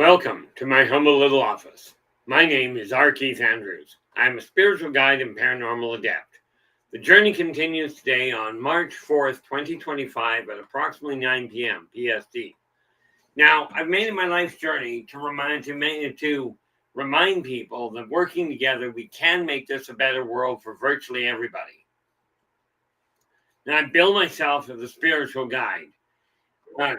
Welcome to my humble little office. My name is R. Keith Andrews. I am a spiritual guide and paranormal adept. The journey continues today on March 4th, 2025 at approximately 9 p.m. PST. Now, I've made it my life's journey to remind people that working together, we can make this a better world for virtually everybody. Now, I bill myself as a spiritual guide. Whoa.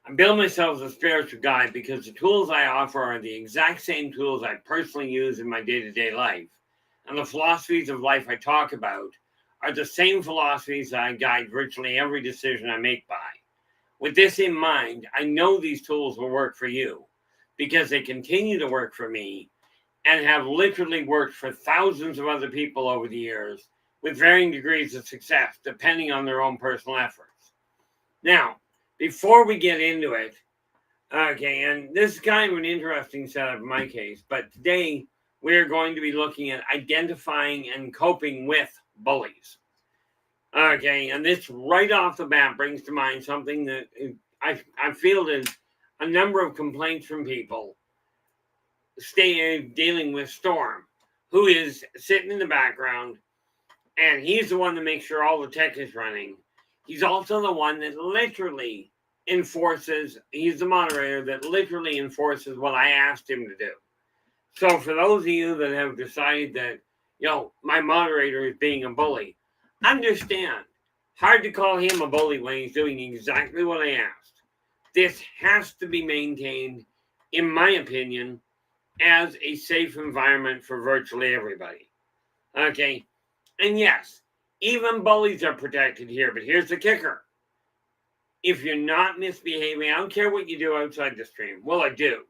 I build myself as a spiritual guide because the tools I offer are the exact same tools I personally use in my day-to-day life. And the philosophies of life I talk about are the same philosophies I guide virtually every decision I make by. With this in mind, I know these tools will work for you because they continue to work for me and have literally worked for thousands of other people over the years with varying degrees of success, depending on their own personal efforts. Now, before we get into it, okay, and this is kind of an interesting setup in my case, but today we're going to be looking at identifying and coping with bullies. Okay, and this right off the bat brings to mind something that I fielded a number of complaints from people dealing with Storm, who is sitting in the background, and he's the one that makes sure all the tech is running. He's also the one that literally he's the moderator that literally enforces what I asked him to do. So for those of you that have decided that, my moderator is being a bully, understand, hard to call him a bully when he's doing exactly what I asked. This has to be maintained, in my opinion, as a safe environment for virtually everybody. Okay, and yes, even bullies are protected here, but here's the kicker. If you're not misbehaving, I don't care what you do outside the stream. Well, I do.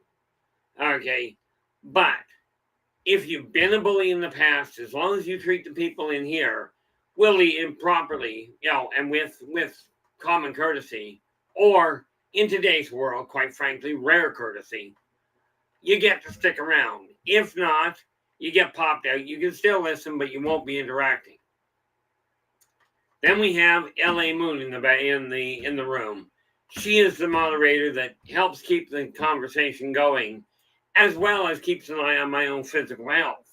Okay. But if you've been a bully in the past, as long as you treat the people in here and properly, and with common courtesy, or in today's world, quite frankly, rare courtesy, you get to stick around. If not, you get popped out. You can still listen, but you won't be interacting. Then we have L.A. Moon in the room. She is the moderator that helps keep the conversation going, as well as keeps an eye on my own physical health.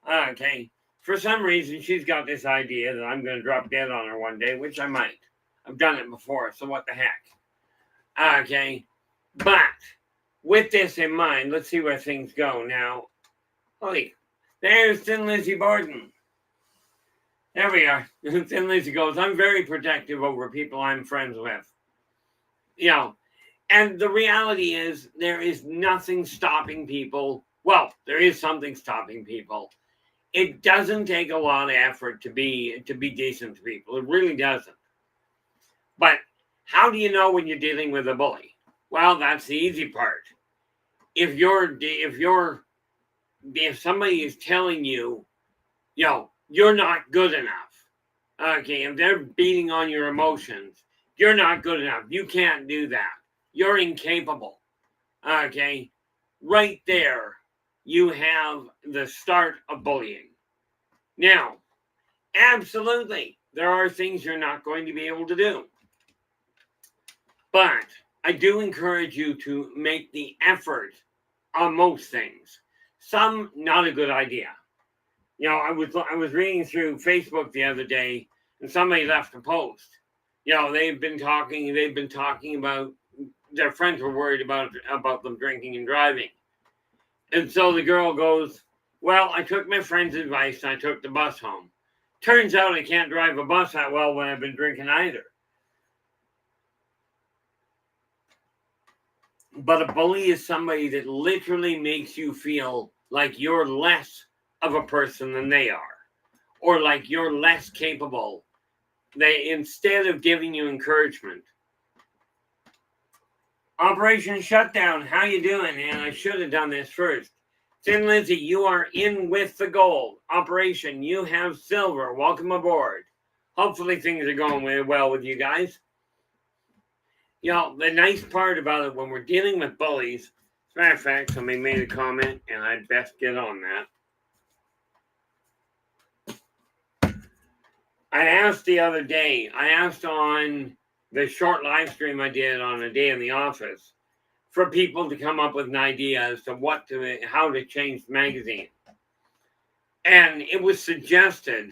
Okay. For some reason, she's got this idea that I'm going to drop dead on her one day, which I might. I've done it before, so what the heck? Okay. But with this in mind, let's see where things go now. There's Thin Lizzie Borden. There we are. Thin Lizzie goes, I'm very protective over people I'm friends with. And the reality is there is nothing stopping people. Well, there is something stopping people. It doesn't take a lot of effort to be decent to people. It really doesn't. But how do you know when you're dealing with a bully? Well, that's the easy part. If somebody is telling you, you're not good enough. Okay, if they're beating on your emotions, you're not good enough. You can't do that. You're incapable. Okay, right there, you have the start of bullying. Now, absolutely, there are things you're not going to be able to do. But I do encourage you to make the effort on most things. Some, not a good idea. I was reading through Facebook the other day, and somebody left a post. They've been talking about their friends were worried about them drinking and driving. And so the girl goes, well, I took my friend's advice and I took the bus home. Turns out I can't drive a bus that well when I've been drinking either. But a bully is somebody that literally makes you feel like you're less of a person than they are, or like you're less capable. Instead of giving you encouragement. Operation Shutdown, how you doing? And I should have done this first. Thin Lizzie, you are in with the gold. Operation, you have silver. Welcome aboard. Hopefully things are going well with you guys. The nice part about it when we're dealing with bullies, as a matter of fact, somebody made a comment, and I'd best get on that. I asked the other day, I asked on the short live stream I did on a day in the office for people to come up with an idea as to how to change the magazine. And it was suggested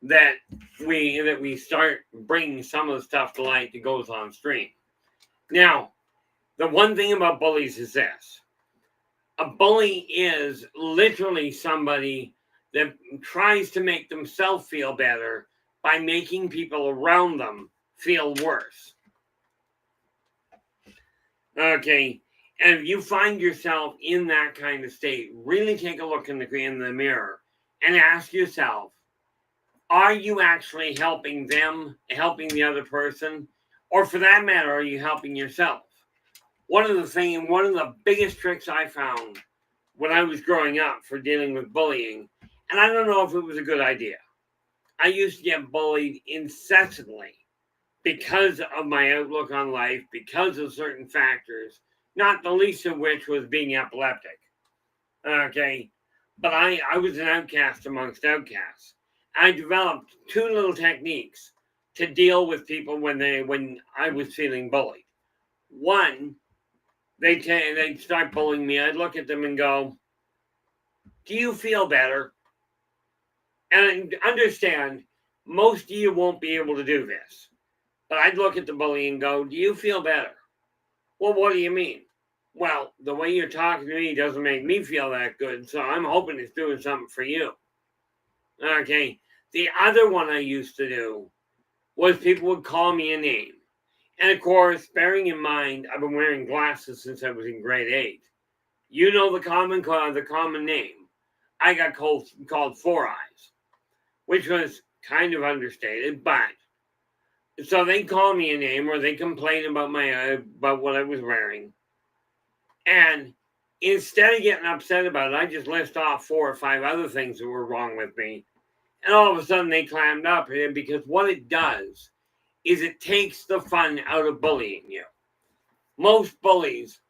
that we start bringing some of the stuff to light that goes on stream. Now, the one thing about bullies is this. A bully is literally somebody that tries to make themselves feel better by making people around them feel worse. Okay, and if you find yourself in that kind of state, really take a look in the mirror and ask yourself, are you actually helping them, helping the other person? Or for that matter, are you helping yourself? One of the biggest tricks I found when I was growing up for dealing with bullying, and I don't know if it was a good idea. I used to get bullied incessantly because of my outlook on life, because of certain factors, not the least of which was being epileptic. Okay, but I was an outcast amongst outcasts. I developed two little techniques to deal with people when I was feeling bullied. One, they'd start bullying me. I'd look at them and go, "Do you feel better?" And understand, most of you won't be able to do this. But I'd look at the bully and go, "Do you feel better?" "Well, what do you mean?" "Well, the way you're talking to me doesn't make me feel that good, so I'm hoping it's doing something for you." Okay. The other one I used to do was people would call me a name. And of course, bearing in mind, I've been wearing glasses since I was in grade 8. You know the common name. I got called Four Eyes, which was kind of understated, but so they call me a name or they complain about what I was wearing. And instead of getting upset about it, I just list off 4 or 5 other things that were wrong with me. And all of a sudden they clammed up, because what it does is it takes the fun out of bullying you. Most bullies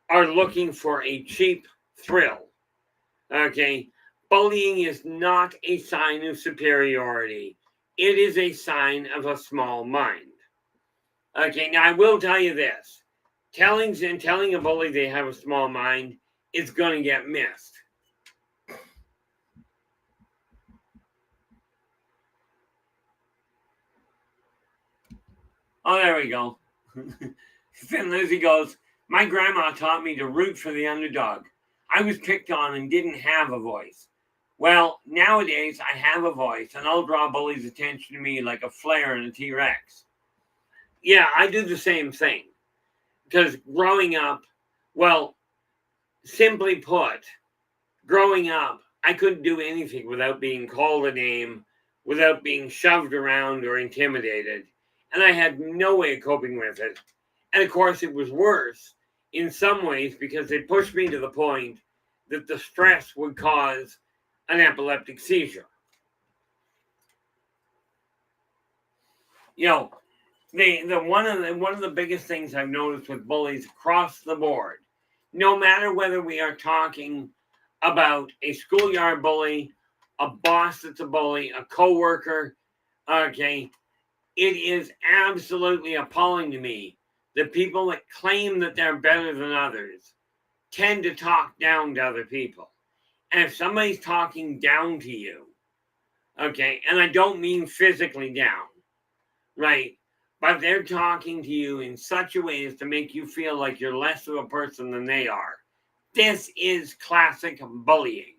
are looking for a cheap thrill. Okay? Bullying is not a sign of superiority. It is a sign of a small mind. Okay, now I will tell you this. Telling a bully they have a small mind is going to get missed. Oh, there we go. Finn Lizzie goes, "My grandma taught me to root for the underdog. I was picked on and didn't have a voice. Well, nowadays I have a voice and I'll draw bullies' attention to me like a flare in a T-Rex." Yeah, I do the same thing. Because growing up, well, simply put, growing up, I couldn't do anything without being called a name, without being shoved around or intimidated. And I had no way of coping with it. And of course, it was worse in some ways because they pushed me to the point that the stress would cause an epileptic seizure. You know, one of the biggest things I've noticed with bullies across the board, no matter whether we are talking about a schoolyard bully, a boss that's a bully, a coworker, okay, it is absolutely appalling to me that people that claim that they're better than others tend to talk down to other people. And if somebody's talking down to you, okay, and I don't mean physically down, right? But they're talking to you in such a way as to make you feel like you're less of a person than they are. This is classic bullying.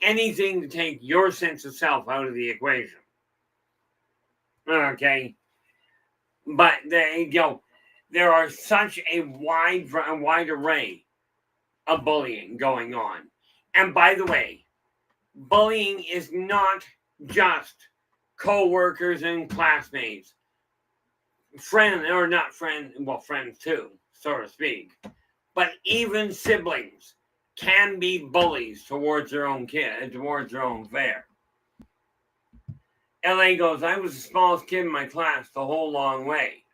Anything to take your sense of self out of the equation. Okay? But there are such a wide array of bullying going on. And by the way, bullying is not just co-workers and classmates. Friends too, so to speak. But even siblings can be bullies towards their own kid, towards their own fare. LA goes, "I was the smallest kid in my class the whole long way.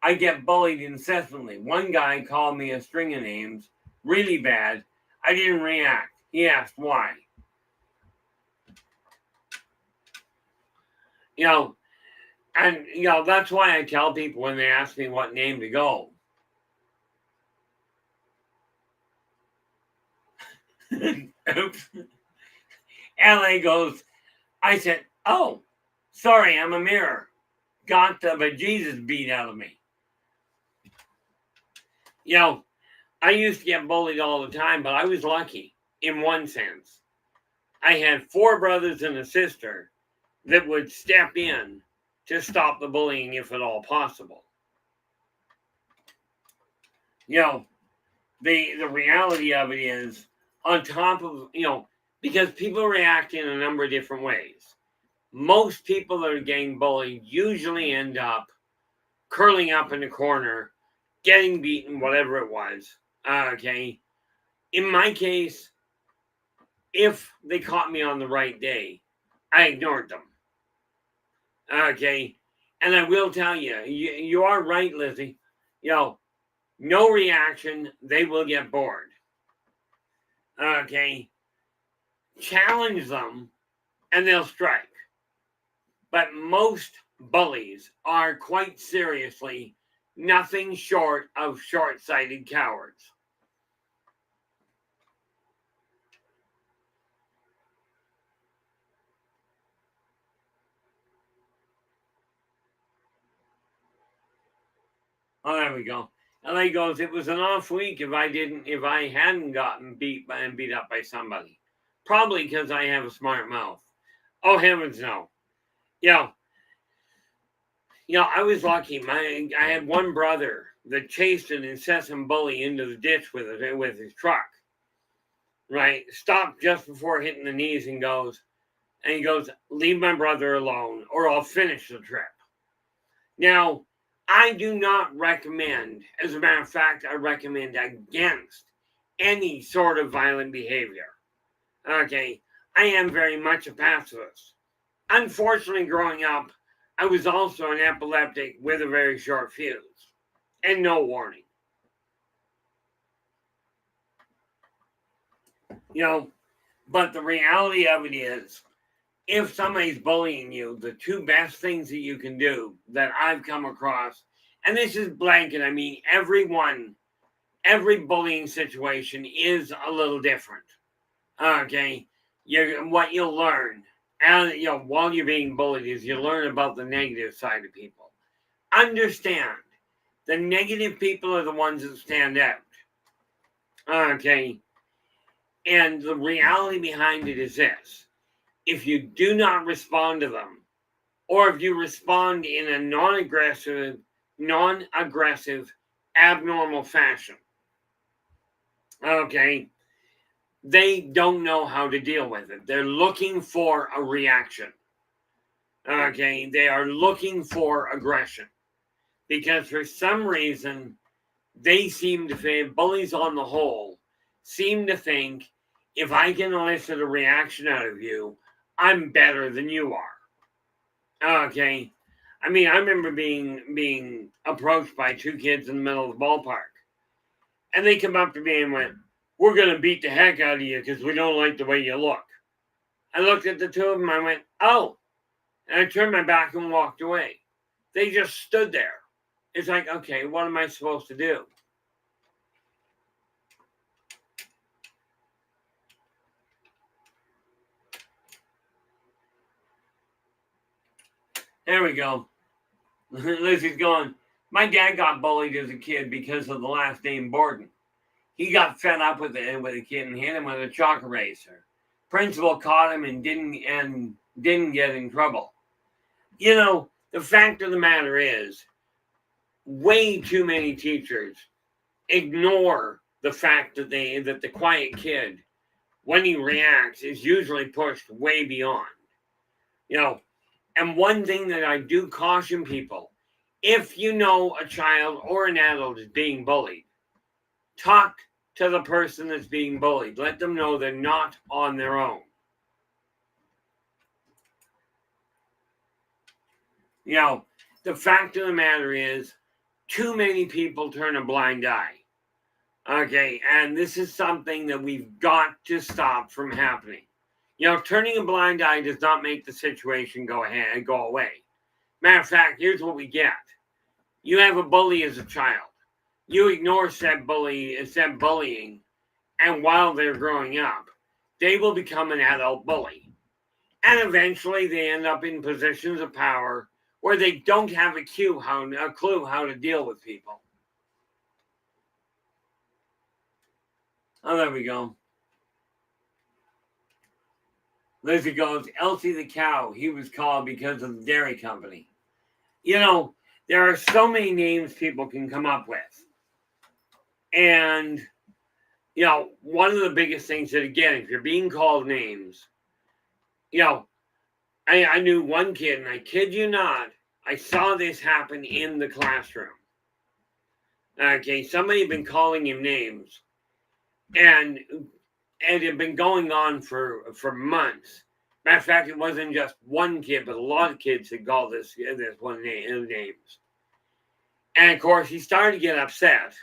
I get bullied incessantly. One guy called me a string of names, really bad. I didn't react. He asked why." You know, and that's why I tell people when they ask me what name to go. Oops. LA goes, I said, oh, sorry, I'm a mirror. Got the bejesus beat out of me. I used to get bullied all the time, but I was lucky in one sense. I had 4 brothers and a sister that would step in to stop the bullying if at all possible. The reality of it is, on top of, because people react in a number of different ways. Most people that are getting bullied usually end up curling up in the corner, getting beaten, whatever it was. Okay. In my case, if they caught me on the right day, I ignored them. Okay. And I will tell you, you are right, Lizzie. No reaction, they will get bored. Okay. Challenge them and they'll strike. But most bullies are quite seriously nothing short of short-sighted cowards. Oh, there we go. LA goes, it was an off week if I hadn't gotten beat up by somebody. Probably because I have a smart mouth. Oh, heavens no. I was lucky. I had one brother that chased an incessant bully into the ditch with his truck. Right? Stopped just before hitting the knees and he goes, leave my brother alone or I'll finish the trip. Now, I do not recommend, as a matter of fact, I recommend against any sort of violent behavior. Okay, I am very much a pacifist. Unfortunately, growing up, I was also an epileptic with a very short fuse and no warning. But the reality of it is, if somebody's bullying you, the 2 best things that you can do that I've come across, and this is blanket, I mean, every bullying situation is a little different. Okay, what you'll learn, and while you're being bullied, is you learn about the negative side of people. Understand, the negative people are the ones that stand out. Okay, and the reality behind it is this: if you do not respond to them, or if you respond in a non-aggressive, abnormal fashion, okay, they don't know how to deal with it. They're looking for a reaction. Okay, they are looking for aggression. Because for some reason, they seem to think, bullies on the whole, seem to think, if I can elicit a reaction out of you, I'm better than you are. Okay. I mean, I remember being approached by 2 kids in the middle of the ballpark. And they come up to me and went, we're going to beat the heck out of you because we don't like the way you look. I looked at the 2 of them, I went, oh. And I turned my back and walked away. They just stood there. It's like, okay, what am I supposed to do? There we go. Lizzie's going, my dad got bullied as a kid because of the last name Borden. He got fed up with a kid and hit him with a chalk eraser. Principal caught him and didn't get in trouble. The fact of the matter is, way too many teachers ignore the fact that the quiet kid, when he reacts, is usually pushed way beyond. And one thing that I do caution people, if you know a child or an adult is being bullied, talk to the person that's being bullied. Let them know they're not on their own. The fact of the matter is, too many people turn a blind eye. Okay, and this is something that we've got to stop from happening. Turning a blind eye does not make the situation go away. Matter of fact, here's what we get. You have a bully as a child. You ignore said bullying, and while they're growing up, they will become an adult bully. And eventually they end up in positions of power where they don't have a clue how to deal with people. Oh, there we go. Lizzie goes, Elsie the cow, he was called because of the dairy company. There are so many names people can come up with. And, one of the biggest things that, again, if you're being called names, I knew one kid, and I kid you not, I saw this happen in the classroom. Okay, somebody had been calling him names, and it had been going on for months. Matter of fact, it wasn't just one kid, but a lot of kids had called this one names. And of course, he started to get upset.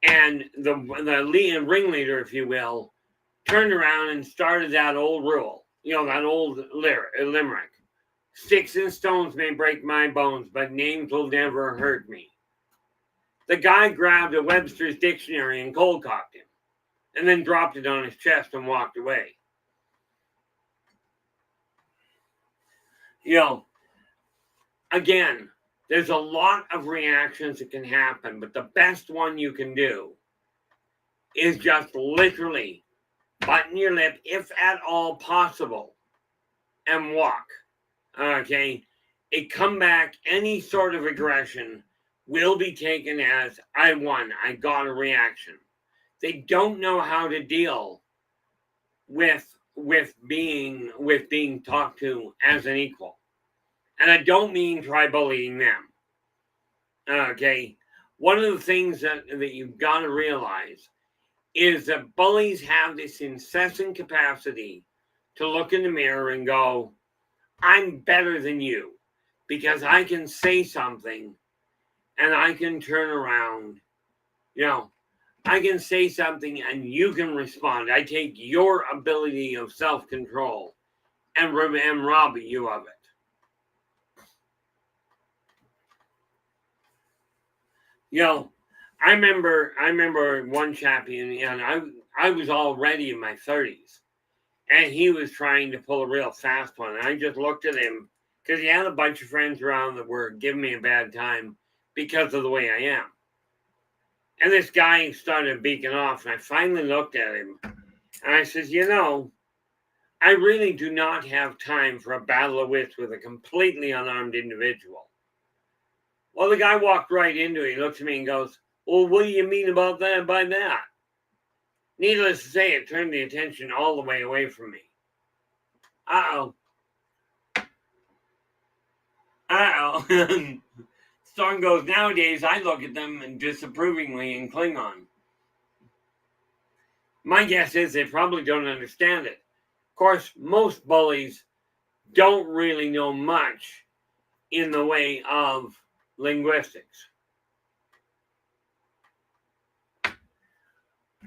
And the ringleader, if you will, turned around and started that old rule, that old limerick. Sticks and stones may break my bones, but names will never hurt me. The guy grabbed a Webster's dictionary and cold cocked him, and then dropped it on his chest and walked away. Again, there's a lot of reactions that can happen, but the best one you can do is just literally button your lip, if at all possible, and walk. Okay? A comeback, any sort of aggression will be taken as, I won, I got a reaction. They don't know how to deal with being talked to as an equal. And I don't mean try bullying them. Okay? One of the things that you've got to realize is that bullies have this incessant capacity to look in the mirror and go, I'm better than you because I can say something and I can turn around. I can say something and you can respond. I take your ability of self-control and rob you of it. I remember one chappie, and I was already in my 30s, and he was trying to pull a real fast one. And I just looked at him because he had a bunch of friends around that were giving me a bad time because of the way I am. And this guy started beaking off, and I finally looked at him, and I said, I really do not have time for a battle of wits with a completely unarmed individual. Well, the guy walked right into it. He looked at me and goes, well, what do you mean about that by that? Needless to say, it turned the attention all the way away from me. Uh-oh. Storm goes, nowadays, I look at them disapprovingly in Klingon. My guess is they probably don't understand it. Of course, most bullies don't really know much in the way of linguistics.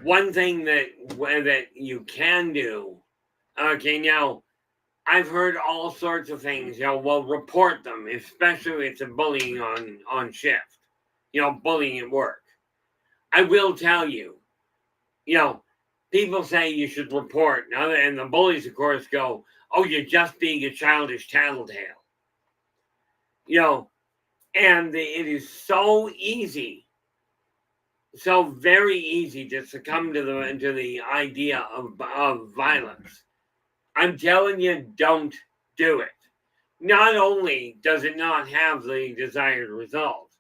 One thing that you can do, okay, now, I've heard all sorts of things, report them, especially if it's a bullying on shift, bullying at work. I will tell you, people say you should report, and the bullies, of course, go, oh, you're just being a childish tattletale. And it is so easy, so very easy to succumb to the idea of violence. I'm telling you, don't do it. Not only does it not have the desired result,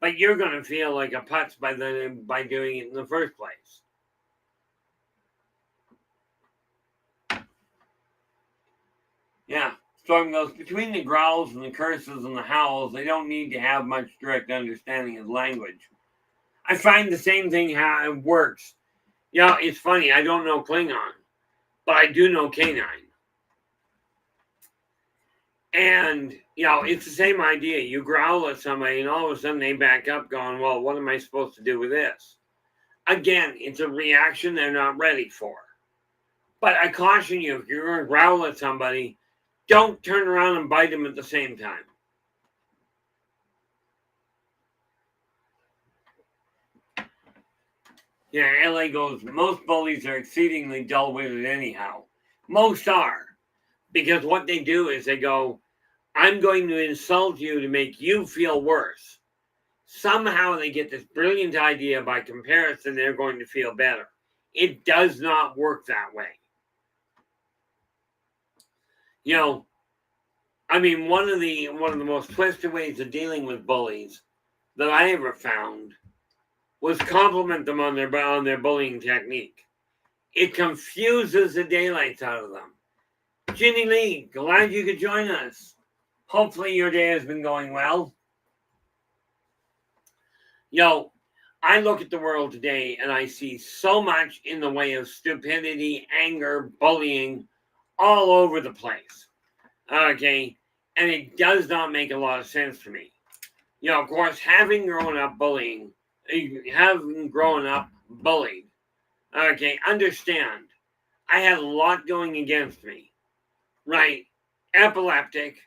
but you're going to feel like a putz by doing it in the first place. Yeah. Storm goes, between the growls and the curses and the howls, they don't need to have much direct understanding of language. I find the same thing how it works. It's funny, I don't know Klingon, but I do know Canine. And, it's the same idea. You growl at somebody and all of a sudden they back up going, well, what am I supposed to do with this? Again, it's a reaction they're not ready for. But I caution you, if you're going to growl at somebody, don't turn around and bite them at the same time. Yeah, LA goes, most bullies are exceedingly dull-witted anyhow. Most are. Because what they do is they go, I'm going to insult you to make you feel worse. Somehow they get this brilliant idea by comparison they're going to feel better. It does not work that way. You know, I mean, one of the most twisted ways of dealing with bullies that I ever found was compliment them on their bullying technique. It confuses the daylights out of them. Ginny Lee, glad you could join us. Hopefully your day has been going well. I look at the world today and I see so much in the way of stupidity, anger, bullying all over the place. Okay, and it does not make a lot of sense to me. Of course, having grown up bullied, okay, understand, I had a lot going against me, right? Epileptic.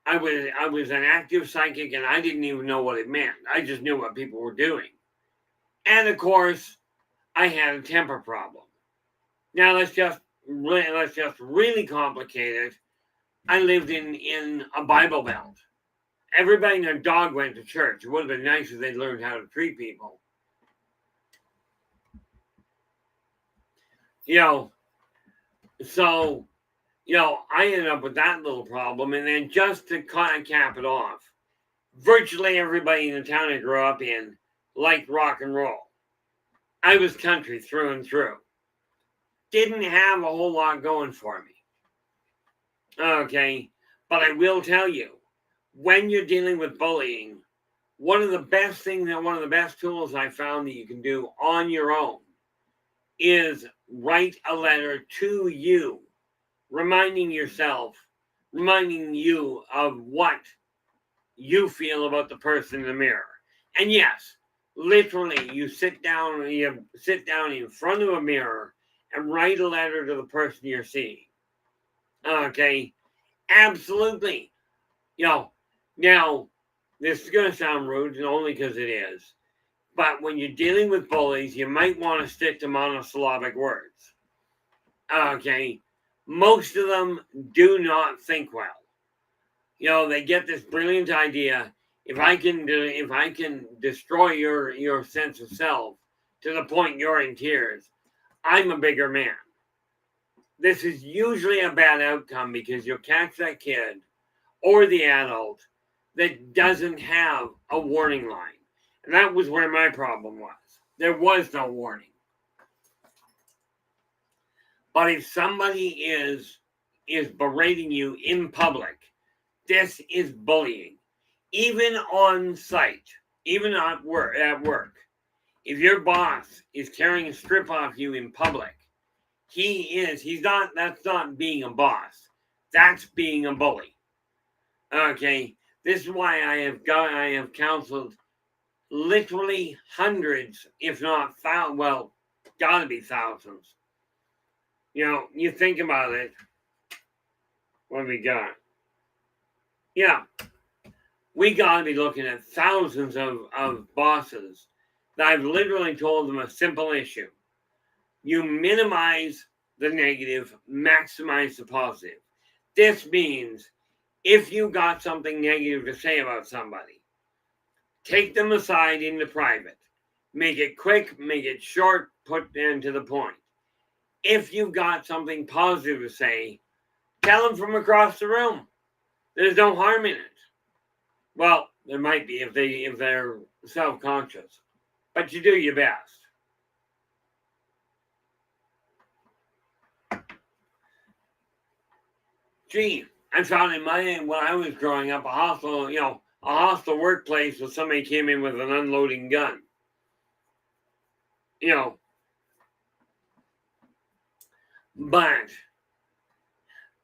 I was an active psychic and I didn't even know what it meant. I just knew what people were doing. And of course, I had a temper problem. Now let's just really complicate it. I lived in a Bible Belt. Everybody and their dog went to church. It would have been nice if they'd learned how to treat people. So I ended up with that little problem. And then just to kind of cap it off, virtually everybody in the town I grew up in liked rock and roll. I was country through and through. Didn't have a whole lot going for me. Okay, but I will tell you, when you're dealing with bullying, one of the best tools I found that you can do on your own is write a letter to you, reminding you of what you feel about the person in the mirror. And yes, literally, you sit down in front of a mirror and write a letter to the person you're seeing. Okay, absolutely. Now, this is going to sound rude, and only because it is. But when you're dealing with bullies, you might want to stick to monosyllabic words. Okay, most of them do not think well. They get this brilliant idea. If I can destroy your sense of self to the point you're in tears, I'm a bigger man. This is usually a bad outcome because you'll catch that kid or the adult that doesn't have a warning line. And that was where my problem was. There was no warning. But if somebody is berating you in public, this is bullying. Even on site, even at work. If your boss is tearing a strip off you in public, that's not being a boss. That's being a bully. Okay, this is why I have counseled literally hundreds, if not thousands, gotta be thousands. You think about it. What have we got? Yeah, we gotta be looking at thousands of bosses that I've literally told them a simple issue. You minimize the negative, maximize the positive. This means if you got something negative to say about somebody, take them aside into private. Make it quick, make it short, put them to the point. If you've got something positive to say, tell them from across the room. There's no harm in it. Well, there might be if they're self-conscious, but you do your best. Gee, I found when I was growing up, a hostile workplace where somebody came in with an unloading gun. But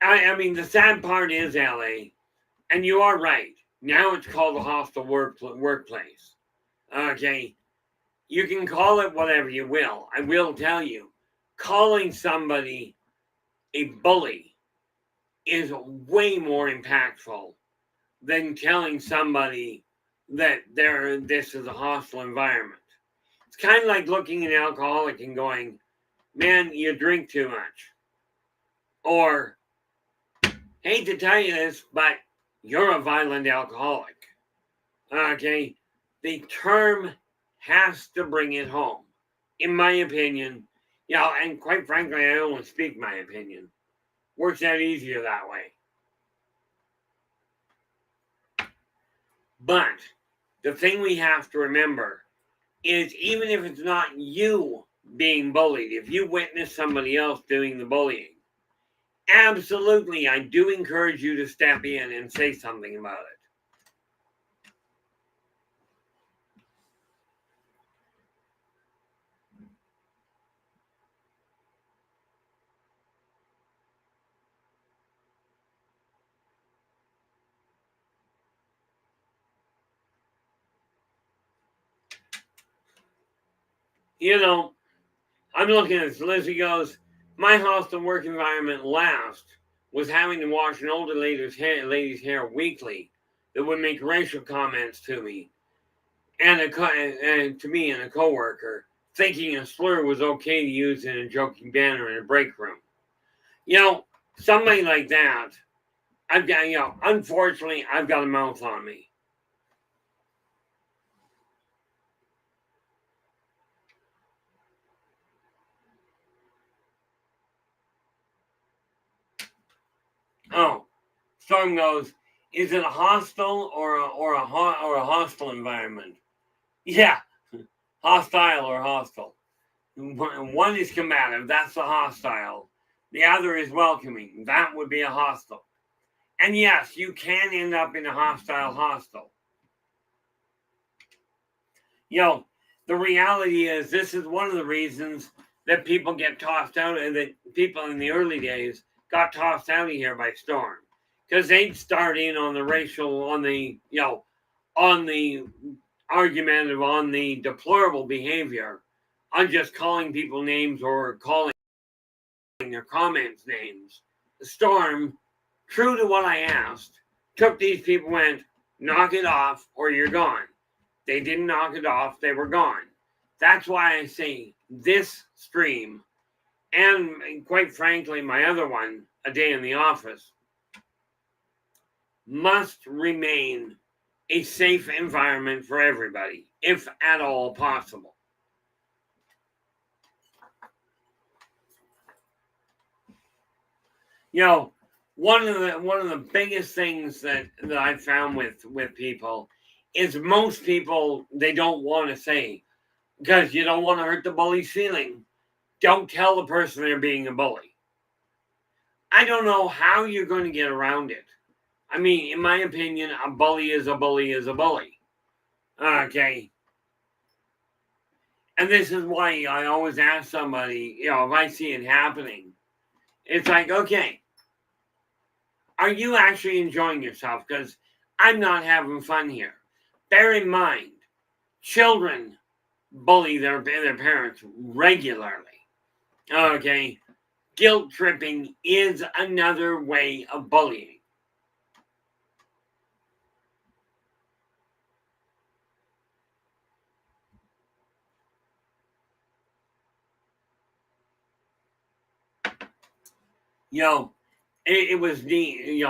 I mean, the sad part is, LA, and you are right. Now it's called a hostile workplace. Okay, you can call it whatever you will. I will tell you, calling somebody a bully is way more impactful than telling somebody that this is a hostile environment. It's kind of like looking at an alcoholic and going, man, you drink too much. Or, hate to tell you this, but you're a violent alcoholic. Okay? The term has to bring it home. In my opinion, and quite frankly, I only speak my opinion. Works out easier that way. But the thing we have to remember is even if it's not you being bullied, if you witness somebody else doing the bullying, absolutely, I do encourage you to step in and say something about it. I'm looking at this. Lizzie goes, my hostile work environment last was having to wash an older lady's hair weekly that would make racial comments to me and to me and a coworker, thinking a slur was okay to use in a joking banner in a break room. Somebody like that, I've got, unfortunately, I've got a mouth on me. Oh, Storm goes, is it a hostile or a hostile environment? Yeah, hostile or hostile. One is combative, that's a hostile. The other is welcoming, that would be a hostile. And yes, you can end up in a hostile. The reality is this is one of the reasons that people get tossed out, and that people in the early days got tossed out of here by Storm, because they'd start in on the racial, on the argumentative, on the deplorable behavior, on just calling people names or calling their comments names. Storm, true to what I asked, took these people, went, knock it off or you're gone. They didn't knock it off, they were gone. That's why I say this stream, and quite frankly, my other one, A Day in the Office, must remain a safe environment for everybody, if at all possible. One of the biggest things that I found with people is most people, they don't want to say, because you don't want to hurt the bully's feeling. Don't tell the person they're being a bully. I don't know how you're going to get around it. I mean, in my opinion, a bully is a bully is a bully. Okay. And this is why I always ask somebody, if I see it happening, it's like, okay, are you actually enjoying yourself? Because I'm not having fun here. Bear in mind, children bully their parents regularly. Okay. Guilt tripping is another way of bullying. It was neat.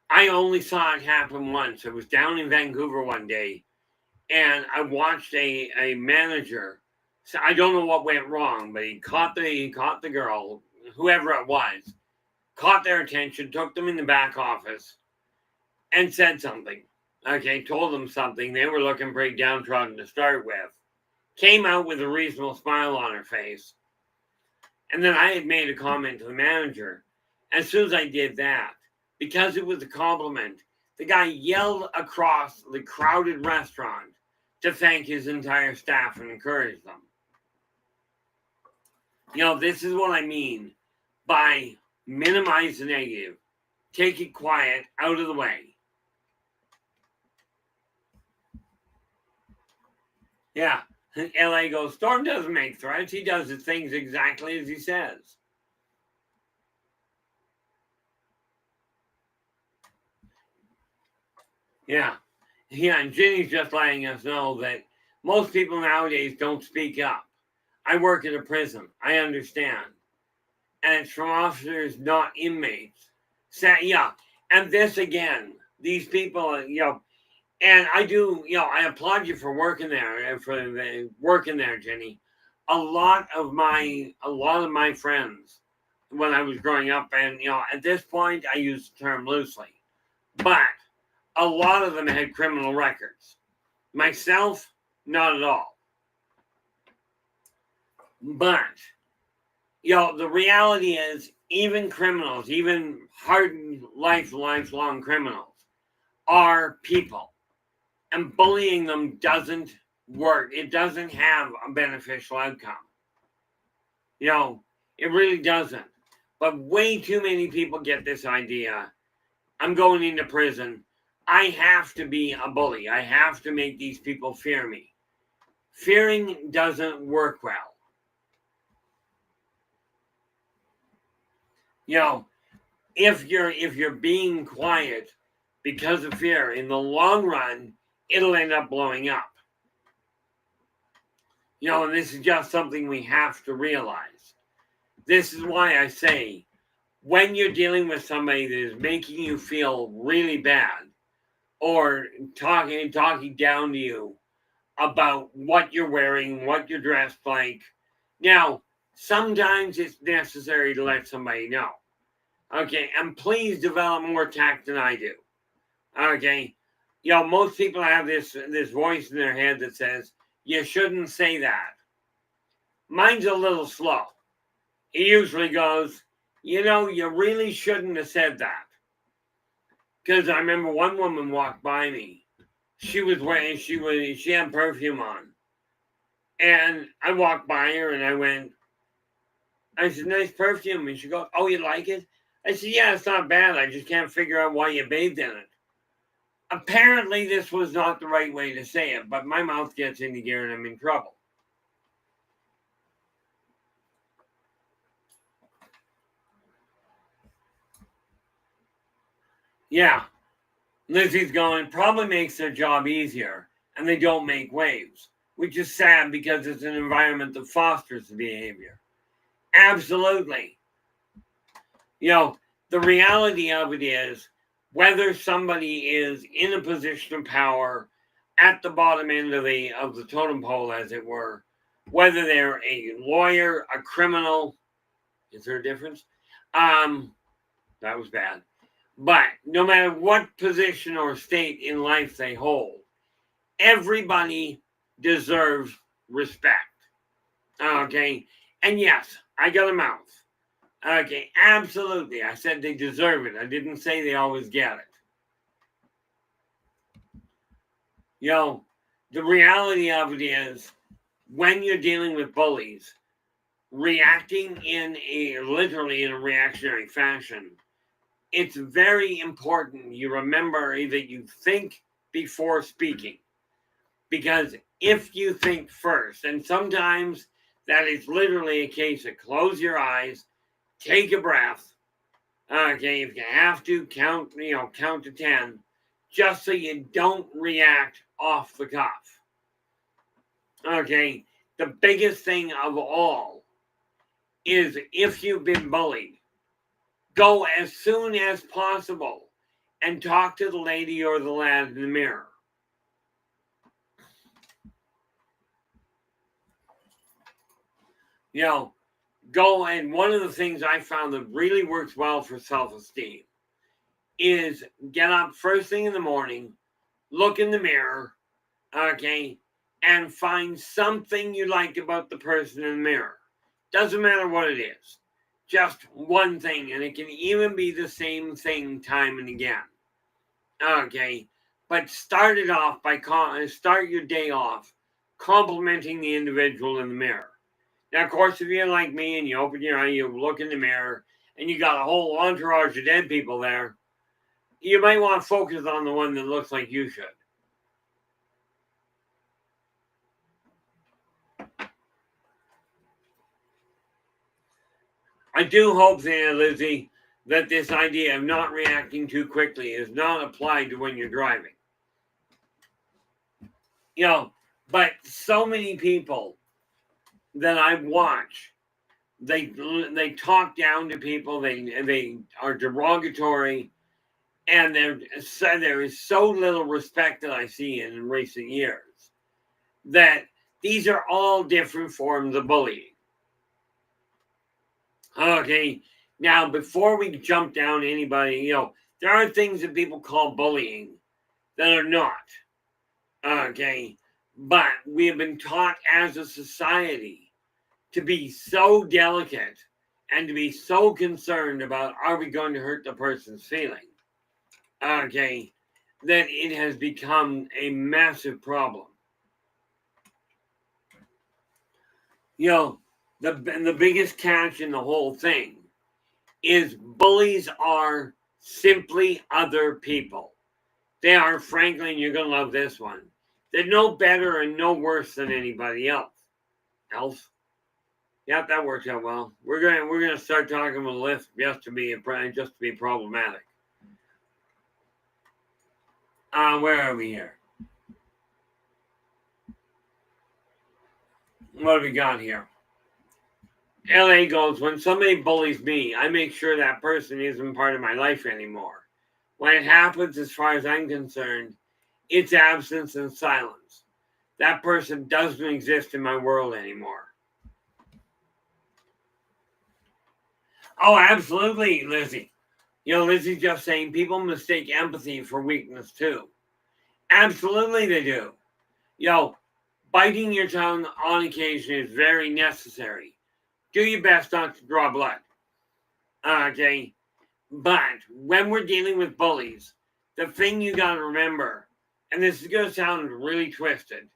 I only saw it happen once. It was down in Vancouver one day, and I watched a manager. So I don't know what went wrong, but he caught the girl, whoever it was, caught their attention, took them in the back office, and said something. Okay, told them something. They were looking pretty downtrodden to start with. Came out with a reasonable smile on her face. And then I had made a comment to the manager. As soon as I did that, because it was a compliment, the guy yelled across the crowded restaurant to thank his entire staff and encourage them. This is what I mean by minimize the negative. Take it quiet, out of the way. Yeah. LA goes, Storm doesn't make threats. He does the things exactly as he says. Yeah. Yeah, and Ginny's just letting us know that most people nowadays don't speak up. I work at a prison. I understand. And it's from officers, not inmates. So, yeah. And this again, these people, and I do, I applaud you for working there, working there, Jenny. A lot of my friends when I was growing up, and at this point I use the term loosely, but a lot of them had criminal records. Myself, not at all. But the reality is, even criminals, even hardened lifelong criminals, are people, and bullying them doesn't work. It doesn't have a beneficial outcome. It really doesn't. But way too many people get this idea. I'm going into prison. I have to be a bully. I have to make these people fear me. Fearing doesn't work well. If you're being quiet because of fear, in the long run, it'll end up blowing up. And this is just something we have to realize. This is why I say, when you're dealing with somebody that is making you feel really bad, or talking down to you about what you're wearing, what you're dressed like. Now, sometimes it's necessary to let somebody know. Okay, and please develop more tact than I do. Okay, most people have this voice in their head that says, you shouldn't say that. Mine's a little slow. He usually goes, you really shouldn't have said that. Because I remember one woman walked by me. She had perfume on. And I walked by her and I said, nice perfume. And she goes, oh, you like it? I said, yeah, it's not bad. I just can't figure out why you bathed in it. Apparently, this was not the right way to say it, but my mouth gets into gear and I'm in trouble. Yeah. Lizzie's going, probably makes their job easier and they don't make waves, which is sad because it's an environment that fosters the behavior. Absolutely. The reality of it is, whether somebody is in a position of power at the bottom end of the totem pole, as it were, whether they're a lawyer, a criminal, is there a difference? That was bad. But no matter what position or state in life they hold, everybody deserves respect. Okay? And yes, I got a mouth. Okay, absolutely. I said they deserve it. I didn't say they always get it. The reality of it is, when you're dealing with bullies, reacting literally in a reactionary fashion, it's very important you remember that you think before speaking. Because if you think first, and sometimes that is literally a case of close your eyes, take a breath. Okay, if you have to, count to 10, just so you don't react off the cuff. Okay, the biggest thing of all is, if you've been bullied, go as soon as possible and talk to the lady or the lad in the mirror. Go, and one of the things I found that really works well for self-esteem is get up first thing in the morning, look in the mirror, okay, and find something you like about the person in the mirror. Doesn't matter what it is. Just one thing, and it can even be the same thing time and again. Okay, but start your day off complimenting the individual in the mirror. Now, of course, if you're like me and you open your eye, you look in the mirror, and you got a whole entourage of dead people there, you might want to focus on the one that looks like you should. I do hope, Lizzie, that this idea of not reacting too quickly is not applied to when you're driving. You know, but so many people that I watch, they talk down to people. They are derogatory, and there is so little respect that I see in recent years that these are all different forms of bullying. Okay, now before we jump down anybody, there are things that people call bullying that are not. Okay, but we have been taught as a society to be so delicate and to be so concerned about, are we going to hurt the person's feeling? Okay, that it has become a massive problem. The biggest catch in the whole thing is bullies are simply other people. They are, frankly, and you're going to love this one, they're no better and no worse than anybody else. Yep, that worked out well. We're gonna start talking with Lyft just to be problematic. Where are we here? What have we got here? LA goes, when somebody bullies me, I make sure that person isn't part of my life anymore. When it happens, as far as I'm concerned, it's absence and silence. That person doesn't exist in my world anymore. Oh, absolutely, Lizzie. Lizzie's just saying people mistake empathy for weakness too. Absolutely, they do. Biting your tongue on occasion is very necessary. Do your best not to draw blood. Okay? But when we're dealing with bullies, the thing you got to remember, and this is going to sound really twisted,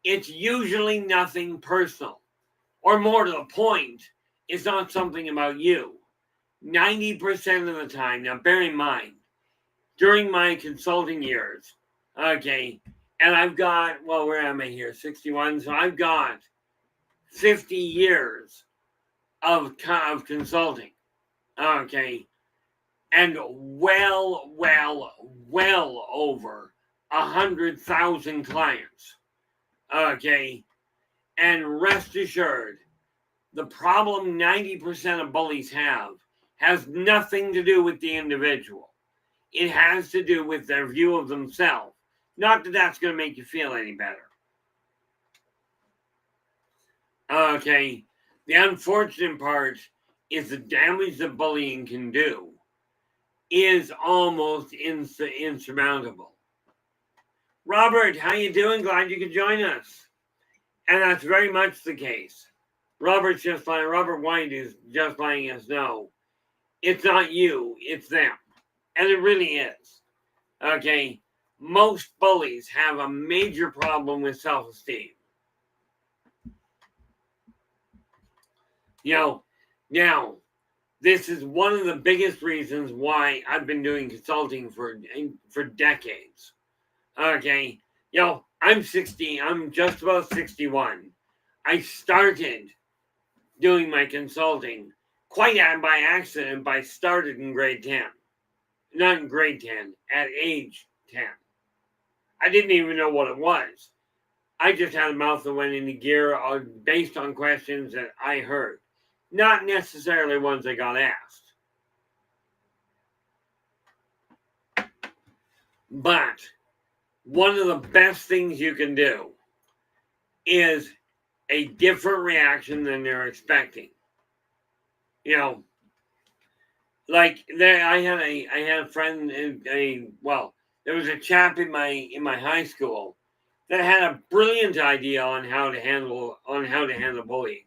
it's usually nothing personal. Or more to the point, it's not something about you. 90% of the time, now bear in mind, during my consulting years, okay, and I've got, well, where am I here? 61. So I've got 50 years of consulting. Okay. And well over 100,000 clients. Okay. And rest assured, the problem 90% of bullies have has nothing to do with the individual. It has to do with their view of themselves. Not that that's going to make you feel any better. Okay. The unfortunate part is the damage that bullying can do is almost insurmountable. Robert, how you doing? Glad you could join us. And that's very much the case. Robert White is just letting us know it's not you, it's them. And it really is. Okay. Most bullies have a major problem with self-esteem. Now, this is one of the biggest reasons why I've been doing consulting for decades. Okay. I'm 60. I'm just about 61. I started doing my consulting quite by accident. I started in grade 10. Not in grade 10, at age 10. I didn't even know what it was. I just had a mouth that went into gear based on questions that I heard. Not necessarily ones I got asked. But one of the best things you can do is a different reaction than they're expecting. Like I had a friend, there was a chap in my high school that had a brilliant idea on how to handle bullying,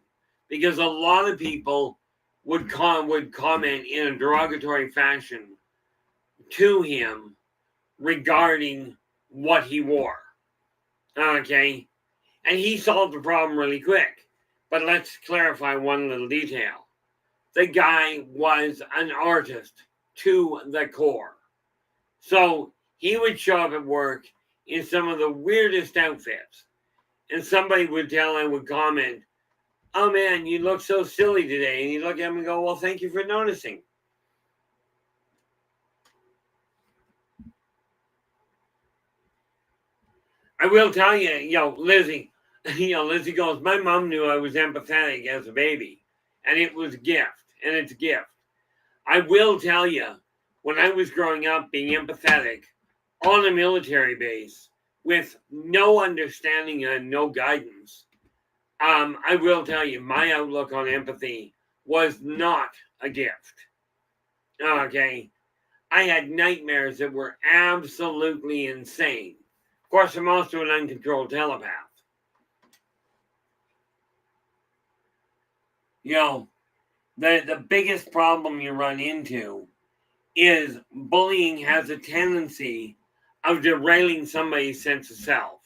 because a lot of people would comment in a derogatory fashion to him regarding what he wore. Okay, and he solved the problem really quick. But let's clarify one little detail. The guy was an artist to the core. So he would show up at work in some of the weirdest outfits. And somebody would comment, "Oh man, you look so silly today." And you look at him and go, "Well, thank you for noticing." I will tell you, Lizzie, Lizzie goes, my mom knew I was empathetic as a baby, and it was a gift, and it's a gift. I will tell you, when I was growing up being empathetic on a military base with no understanding and no guidance, I will tell you, my outlook on empathy was not a gift. Okay. I had nightmares that were absolutely insane. Of course, I'm also an uncontrolled telepath. The biggest problem you run into is bullying has a tendency of derailing somebody's sense of self.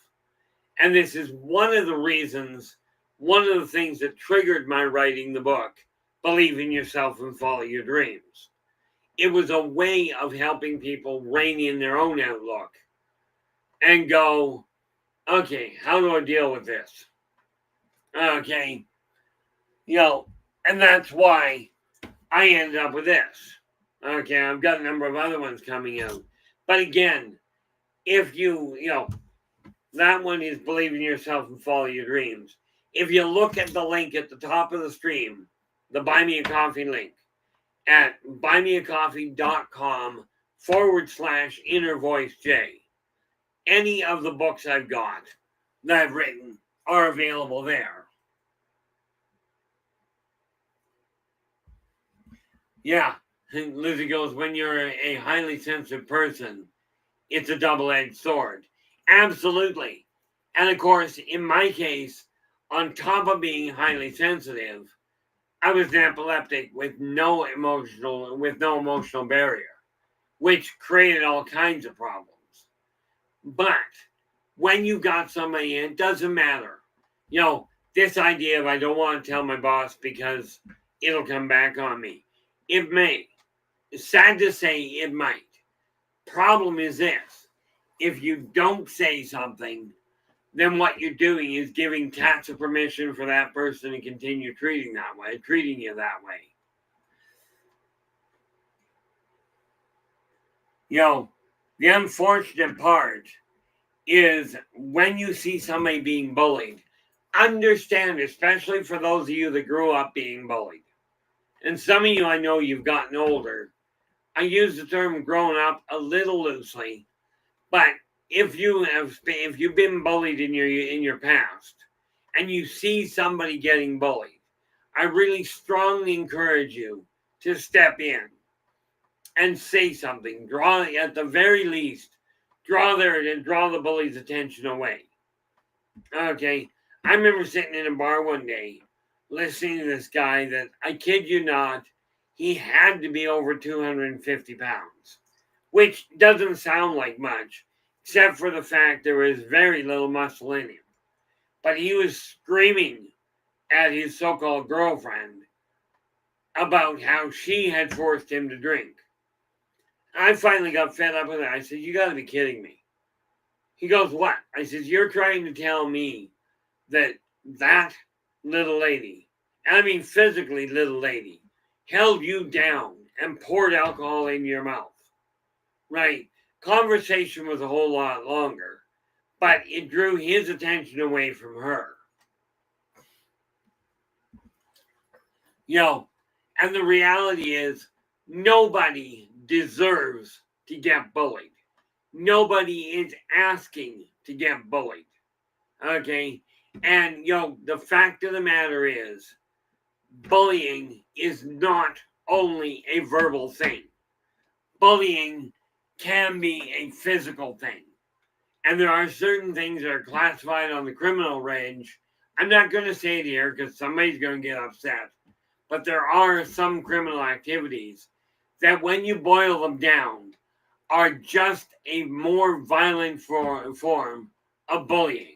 And this is one of the things that triggered my writing the book, Believe in Yourself and Follow Your Dreams. It was a way of helping people rein in their own outlook and go, okay, how do I deal with this? Okay, and that's why I ended up with this. Okay, I've got a number of other ones coming out. But again, if that one is Believe in Yourself and Follow Your Dreams. If you look at the link at the top of the stream, the Buy Me a Coffee link at buymeacoffee.com/innervoicej, any of the books I've got that I've written are available there. Yeah, Lizzie goes, when you're a highly sensitive person, it's a double-edged sword. Absolutely. And of course, in my case, on top of being highly sensitive, I was an epileptic with no emotional barrier, which created all kinds of problems. But when you got somebody in, it doesn't matter. This idea of I don't want to tell my boss because it'll come back on me. It may. It's sad to say it might. Problem is this. If you don't say something, then what you're doing is giving tacit permission for that person to continue treating you that way. The unfortunate part is when you see somebody being bullied, understand, especially for those of you that grew up being bullied, and some of you, I know you've gotten older. I use the term growing up a little loosely, but if you've been bullied in your past and you see somebody getting bullied, I really strongly encourage you to step in and say something. At the very least, draw the bully's attention away. Okay, I remember sitting in a bar one day, listening to this guy that, I kid you not, he had to be over 250 pounds, which doesn't sound like much, except for the fact there was very little muscle in him. But he was screaming at his so-called girlfriend about how she had forced him to drink. I finally got fed up with it. I said, you got to be kidding me. He goes, what? I said, you're trying to tell me that little lady, I mean physically little lady, held you down and poured alcohol in your mouth, right? Conversation was a whole lot longer, but it drew his attention away from her. And the reality is nobody deserves to get bullied. Nobody is asking to get bullied. Okay? And, the fact of the matter is, bullying is not only a verbal thing. Bullying can be a physical thing. And there are certain things that are classified on the criminal range. I'm not going to say it here because somebody's going to get upset. But there are some criminal activities that, when you boil them down, are just a more violent form of bullying.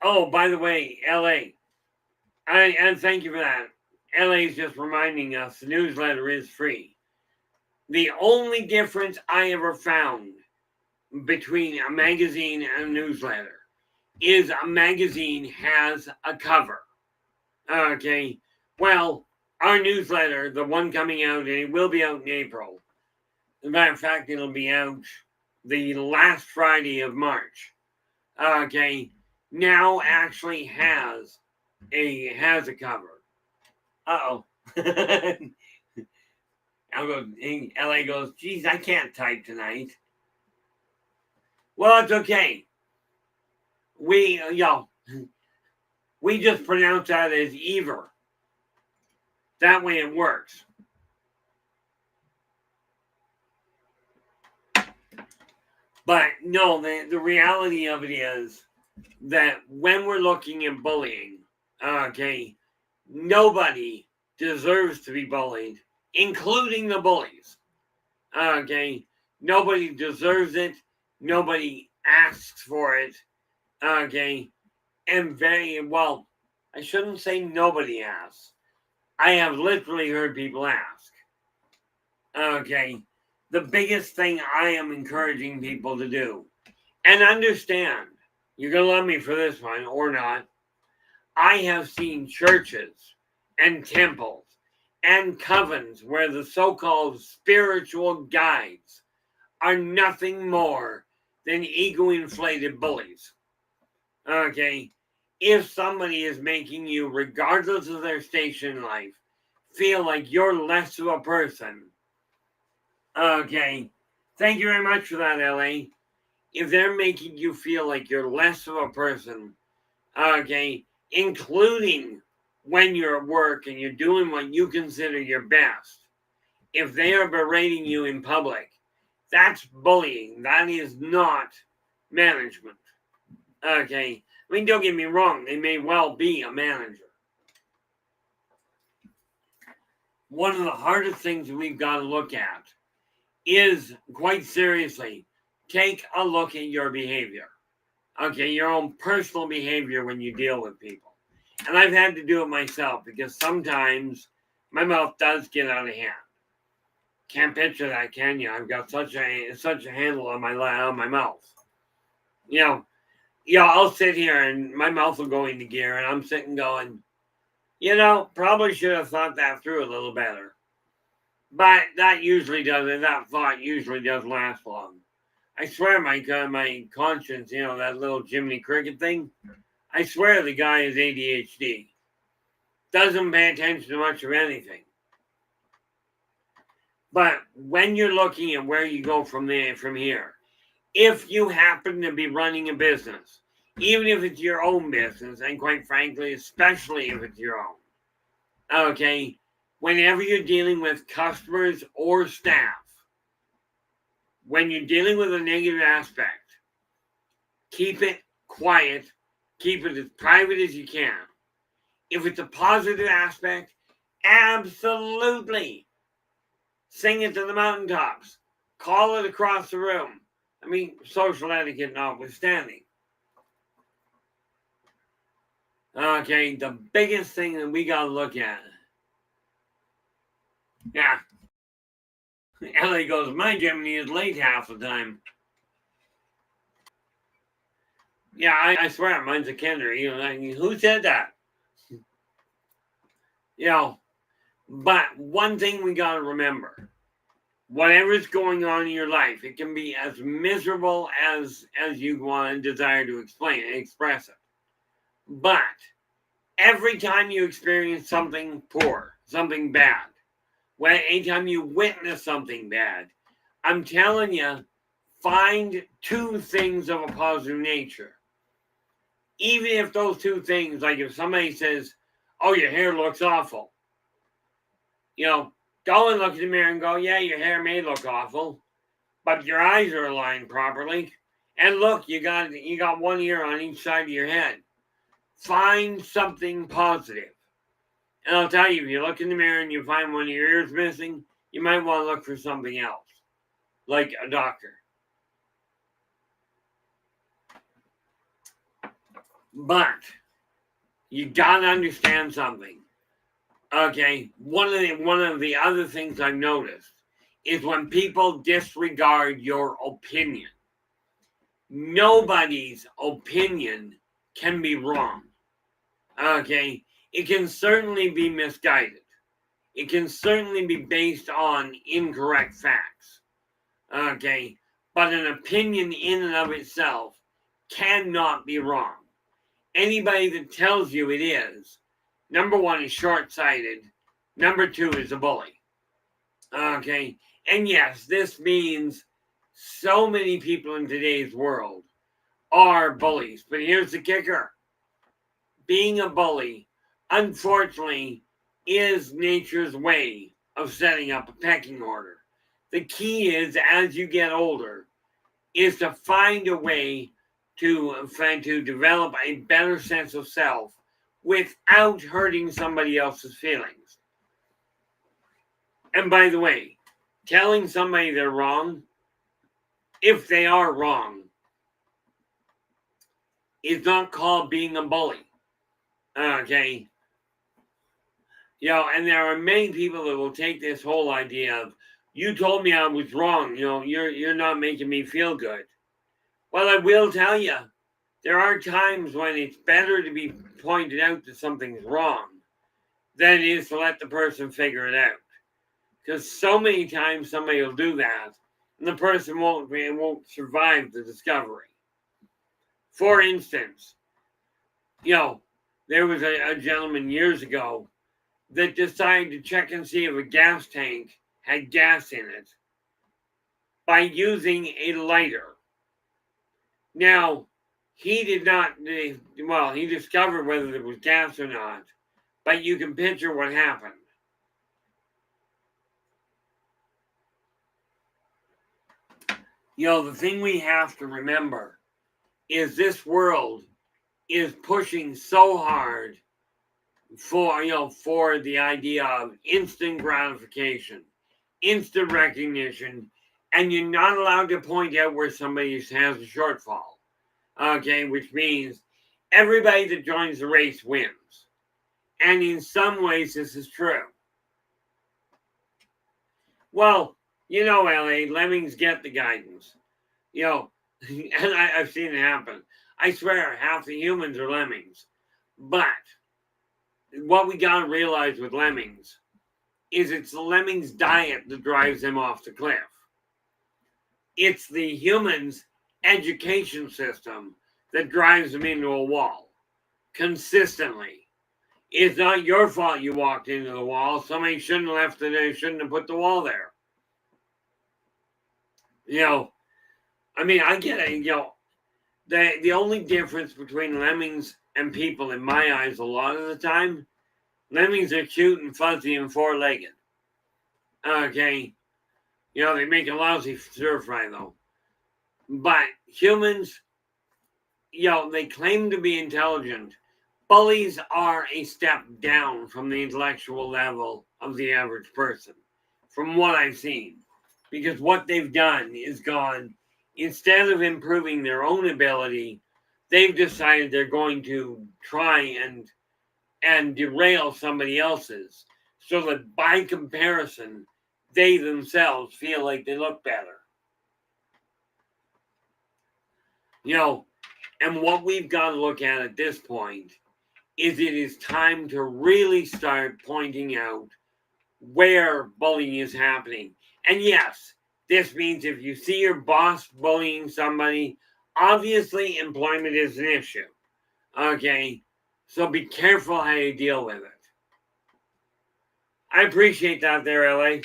Oh, by the way, LA. And thank you for that. LA is just reminding us the newsletter is free. The only difference I ever found between a magazine and a newsletter is a magazine has a cover. Okay. Well, our newsletter, the one coming out, and it will be out in April, As a matter of fact, it'll be out the last Friday of March. Okay, now actually has a cover. Uh-oh. LA goes, geez, I can't type tonight. Well, it's okay. We just pronounce that as Ever. That way it works. But no, the reality of it is that when we're looking at bullying, okay, nobody deserves to be bullied, including the bullies. Okay, nobody deserves it. Nobody asks for it. Okay, and very well, I shouldn't say nobody asks. I have literally heard people ask. Okay, the biggest thing I am encouraging people to do, and understand, you're going to love me for this one or not. I have seen churches and temples and covens where the so-called spiritual guides are nothing more than ego-inflated bullies. Okay, if somebody is making you, regardless of their station in life, feel like you're less of a person, okay, thank you very much for that, LA. If they're making you feel like you're less of a person, okay, including when you're at work and you're doing what you consider your best, if they are berating you in public, that's bullying. That is not management. Okay, I mean, don't get me wrong, they may well be a manager. One of the hardest things we've got to look at is, quite seriously, take a look at your behavior. Okay, your own personal behavior when you deal with people. And I've had to do it myself because sometimes my mouth does get out of hand. Can't picture that, can you? I've got such a handle on my mouth. I'll sit here and my mouth will go into gear and I'm sitting going, probably should have thought that through a little better. But that thought usually doesn't last long. I swear my conscience, that little Jiminy Cricket thing, I swear the guy is ADHD. Doesn't pay attention to much of anything. But when you're looking at where you go from here, if you happen to be running a business, even if it's your own business, and quite frankly, especially if it's your own, okay, whenever you're dealing with customers or staff, when you're dealing with a negative aspect, keep it quiet, keep it as private as you can. If it's a positive aspect, absolutely sing it to the mountaintops, call it across the room. I mean, social etiquette notwithstanding. Okay, the biggest thing that we got to look at. Yeah. LA goes, my Gemini is late half the time. Yeah, I swear, mine's a Kendra. Who said that? But one thing we got to remember, whatever's going on in your life, it can be as miserable as you want and desire to express it. But every time you experience something poor, something bad, anytime you witness something bad, I'm telling you, find two things of a positive nature. Even if those two things, like if somebody says, oh, your hair looks awful, go and look in the mirror and go, yeah, your hair may look awful, but your eyes are aligned properly. And look, you got one ear on each side of your head. Find something positive. And I'll tell you, if you look in the mirror and you find one of your ears missing, you might want to look for something else, like a doctor. But you gotta understand something. Okay, one of the other things I've noticed is when people disregard your opinion. Nobody's opinion can be wrong. Okay, it can certainly be misguided. It can certainly be based on incorrect facts. Okay, but an opinion in and of itself cannot be wrong. Anybody that tells you it is, number one, is short-sighted. Number two is a bully. Okay, and yes, this means so many people in today's world are bullies. But here's the kicker. Being a bully, unfortunately, is nature's way of setting up a pecking order. The key is, as you get older, is to find a way to develop a better sense of self without hurting somebody else's feelings. And by the way, telling somebody they're wrong, if they are wrong, is not called being a bully. Okay? And there are many people that will take this whole idea of, you told me I was wrong, you're not making me feel good. Well, I will tell you, there are times when it's better to be pointed out that something's wrong than it is to let the person figure it out. Because so many times somebody will do that, and the person won't survive the discovery. For instance, there was a gentleman years ago that decided to check and see if a gas tank had gas in it by using a lighter. Now, he did not, he discovered whether there was gas or not, but you can picture what happened. The thing we have to remember is this world is pushing so hard for the idea of instant gratification, instant recognition, and you're not allowed to point out where somebody has a shortfall. Okay, which means everybody that joins the race wins. And in some ways, this is true. Well, LA, lemmings get the guidance. And I've seen it happen. I swear, half the humans are lemmings. But what we got to realize with lemmings is it's the lemmings' diet that drives them off the cliff. It's the humans' education system that drives them into a wall consistently. It's not your fault you walked into the wall. Somebody shouldn't have left it. Shouldn't have put the wall there. I get it. The only difference between lemmings and people, in my eyes, a lot of the time, lemmings are cute and fuzzy and four-legged. Okay. They make a lousy stir fry, though. But humans, they claim to be intelligent. Bullies are a step down from the intellectual level of the average person, from what I've seen. Because what they've done is gone, instead of improving their own ability, they've decided they're going to try and derail somebody else's, so that by comparison, they themselves feel like they look better. And what we've got to look at this point is it is time to really start pointing out where bullying is happening. And yes, this means if you see your boss bullying somebody, obviously employment is an issue. Okay? So be careful how you deal with it. I appreciate that there, LA.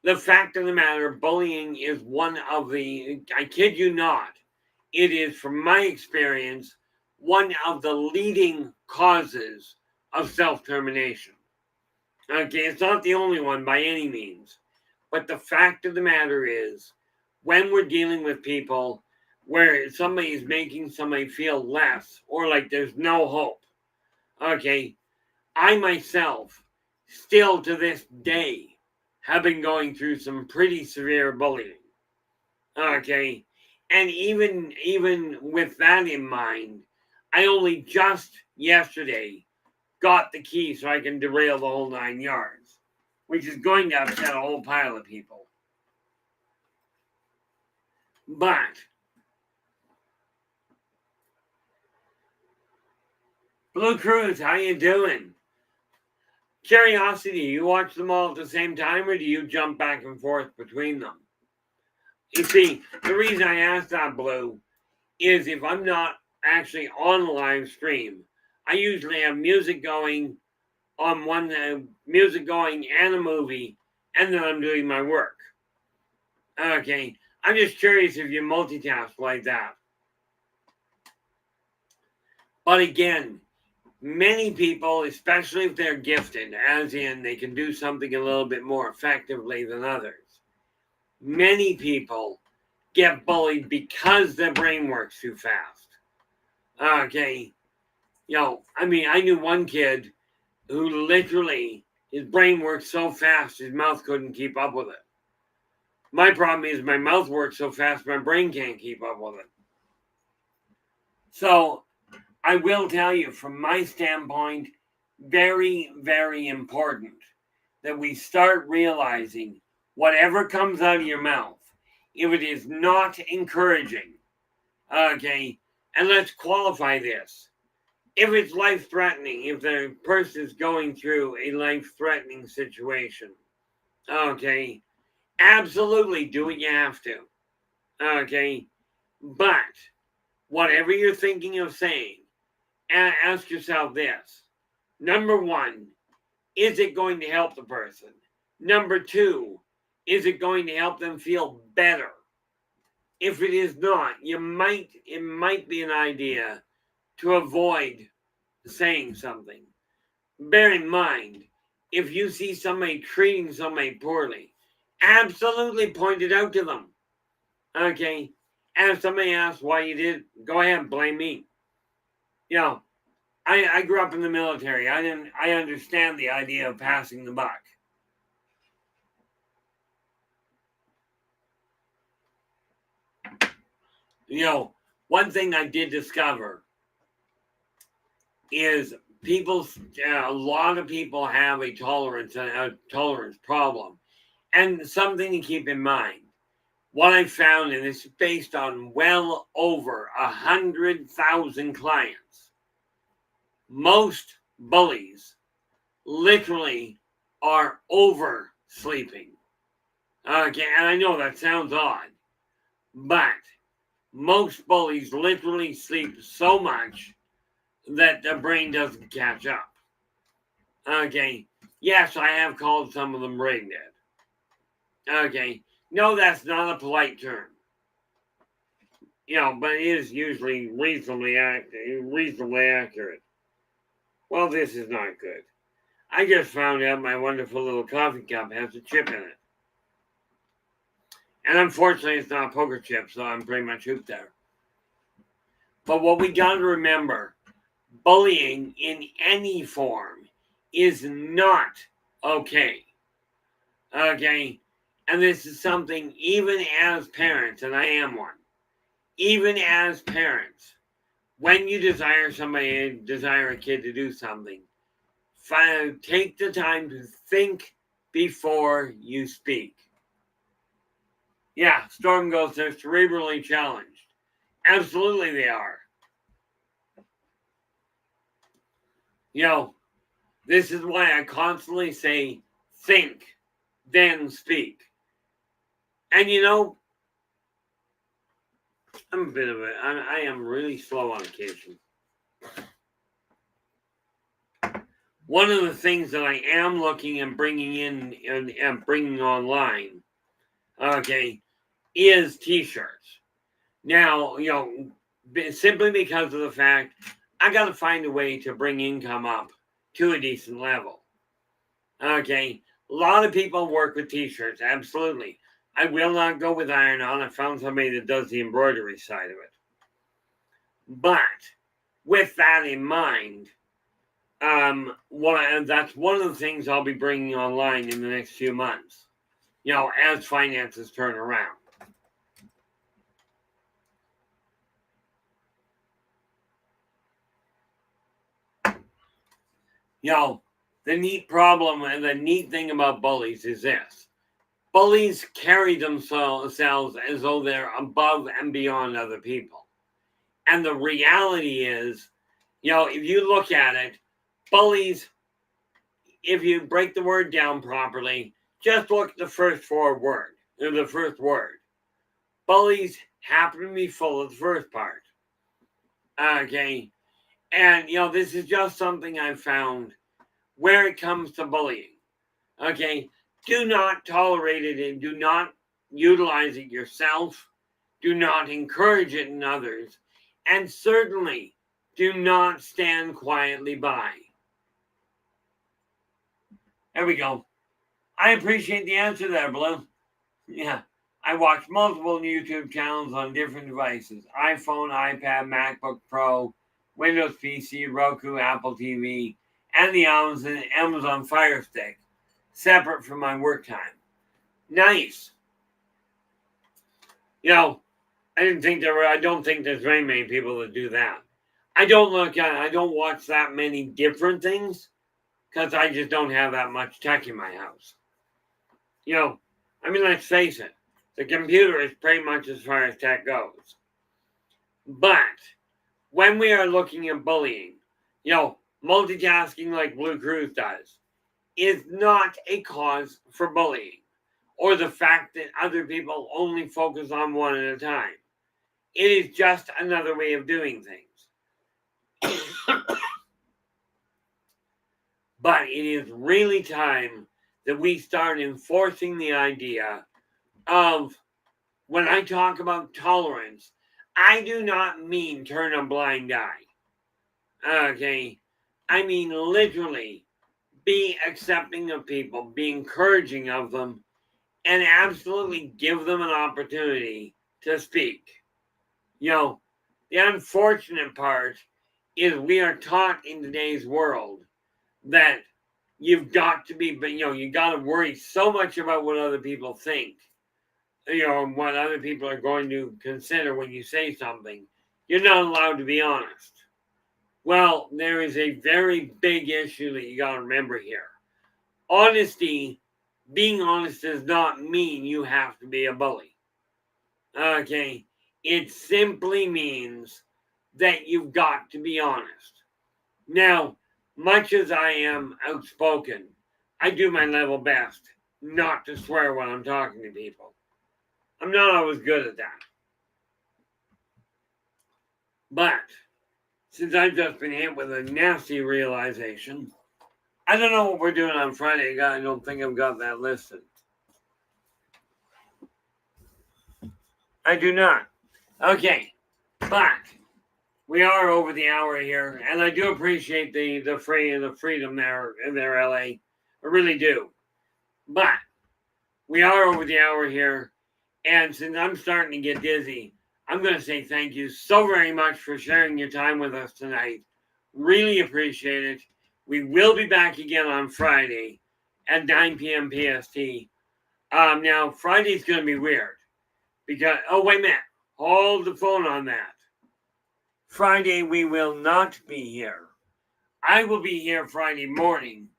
The fact of the matter, bullying is one of the, I kid you not, it is, from my experience, one of the leading causes of self-termination. Okay, it's not the only one by any means. But the fact of the matter is, when we're dealing with people where somebody is making somebody feel less or like there's no hope, okay, I myself, still to this day, have been going through some pretty severe bullying. Okay, and even with that in mind, I only just yesterday got the key so I can derail the whole 9 yards, which is going to upset a whole pile of people. But Blue Cruz, how you doing? Curiosity, you watch them all at the same time, or do you jump back and forth between them? You see, the reason I asked that, Blue, is if I'm not actually on a live stream, I usually have music going on one, music going and a movie, and then I'm doing my work. Okay, I'm just curious if you multitask like that. But again, many people, especially if they're gifted, as in they can do something a little bit more effectively than others, many people get bullied because their brain works too fast. Okay, I mean, I knew one kid who literally, his brain worked so fast his mouth couldn't keep up with it. My problem is my mouth works so fast my brain can't keep up with it. So I will tell you, from my standpoint, very, very important that we start realizing whatever comes out of your mouth, if it is not encouraging, okay, and let's qualify this. If it's life-threatening, if the person is going through a life-threatening situation, okay, absolutely do what you have to, okay, but whatever you're thinking of saying, ask yourself this. Number one, is it going to help the person? Number two, is it going to help them feel better? If it is not, it might be an idea to avoid saying something. Bear in mind, if you see somebody treating somebody poorly, absolutely point it out to them. Okay? And if somebody asks why you did, go ahead, blame me. I grew up in the military. I understand the idea of passing the buck. One thing I did discover is a lot of people have a tolerance problem. And something to keep in mind, what I found, and this is based on well over 100,000 clients, most bullies literally are oversleeping. Okay, and I know that sounds odd, but most bullies literally sleep so much that their brain doesn't catch up. Okay, yes, I have called some of them brain dead. Okay, no, that's not a polite term. But it is usually reasonably accurate. Well, this is not good. I just found out my wonderful little coffee cup has a chip in it. And unfortunately, it's not a poker chip, so I'm pretty much hooped there. But what we got to remember, bullying in any form is not okay. Okay? And this is something, even as parents, and I am one, even as parents, when you desire a kid to do something, take the time to think before you speak. Yeah, Storm goes, they're cerebrally challenged. Absolutely they are. This is why I constantly say, think, then speak. And I'm a bit of I am really slow on occasion. One of the things that I am looking and bringing in and bringing online, okay, is t-shirts. Now, simply because of the fact I got to find a way to bring income up to a decent level. Okay, a lot of people work with t-shirts, absolutely. I will not go with iron-on. I found somebody that does the embroidery side of it. But with that in mind, that's one of the things I'll be bringing online in the next few months, as finances turn around. The neat problem and the neat thing about bullies is this. Bullies carry themselves as though they're above and beyond other people. And the reality is, if you look at it, bullies, if you break the word down properly, just look at the first word. Bullies happen to be full of the first part. Okay. And, this is just something I've found where it comes to bullying. Okay. Do not tolerate it and do not utilize it yourself. Do not encourage it in others. And certainly do not stand quietly by. There we go. I appreciate the answer there, Blue. Yeah. I watch multiple YouTube channels on different devices. iPhone, iPad, MacBook Pro, Windows PC, Roku, Apple TV, and the Amazon Fire Stick, separate from my work time. Nice. I don't think there's very many people that do that. I don't watch that many different things because I just don't have that much tech in my house. Let's face it, the computer is pretty much as far as tech goes. But when we are looking at bullying, multitasking like Blue Cruz does is not a cause for bullying, or the fact that other people only focus on one at a time. It is just another way of doing things. But it is really time that we start enforcing the idea of, when I talk about tolerance, I do not mean turn a blind eye. Okay? I mean literally be accepting of people, be encouraging of them, and absolutely give them an opportunity to speak. The unfortunate part is we are taught in today's world that you've got to be, you got to worry so much about what other people think, and what other people are going to consider when you say something. You're not allowed to be honest. Well, there is a very big issue that you got to remember here. Being honest does not mean you have to be a bully. Okay? It simply means that you've got to be honest. Now, much as I am outspoken, I do my level best not to swear when I'm talking to people. I'm not always good at that. But since I've just been hit with a nasty realization, I don't know what we're doing on Friday. I don't think I've got that listed. I do not. Okay, but we are over the hour here, and I do appreciate the freedom there in LA. I really do. But we are over the hour here, and since I'm starting to get dizzy, I'm going to say thank you so very much for sharing your time with us tonight. Really appreciate it. We will be back again on Friday at 9 p.m. PST. Now, Friday's going to be weird because, wait a minute. Hold the phone on that. Friday, we will not be here. I will be here Friday morning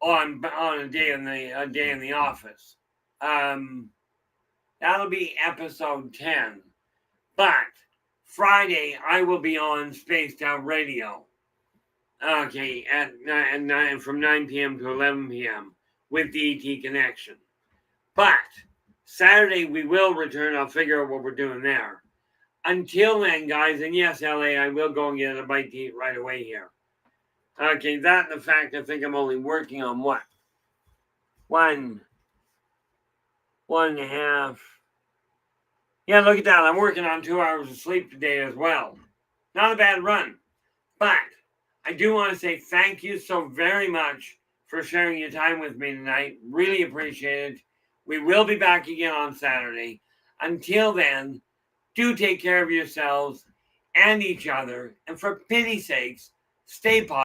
on a day in the office. That'll be episode 10. But Friday, I will be on Spaced Out Radio. Okay, from 9 p.m. to 11 p.m. with DT Connection. But Saturday, we will return. I'll figure out what we're doing there. Until then, guys, and yes, LA, I will go and get a bite to eat right away here. Okay, that and the fact I think I'm only working on what? 1.5. Yeah, look at that. I'm working on 2 hours of sleep today as well. Not a bad run. But I do want to say thank you so very much for sharing your time with me tonight. Really appreciate it. We will be back again on Saturday. Until then, do take care of yourselves and each other. And for pity's sakes, stay positive.